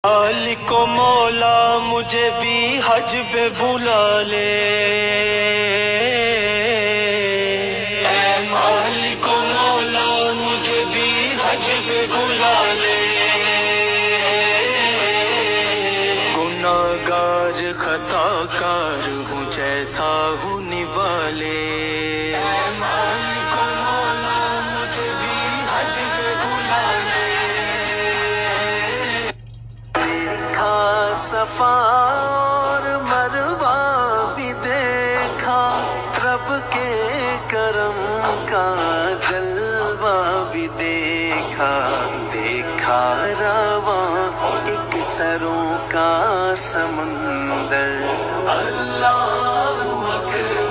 مالک و مولا مجھے بھی حج پہ بلا لے، اے مالک و مولا مجھے بھی حج پہ بلا لے، گناہگار خطا کار ہوں جیسا ہوں نبھا لے، اے مالک و مولا مجھے بھی حج پہ بلا لے، صفا اور مروہ بھی دیکھا، رب کے کرم کا جلوہ بھی دیکھا، دیکھا رواں ایک سروں کا سمندر، اللہ اکبر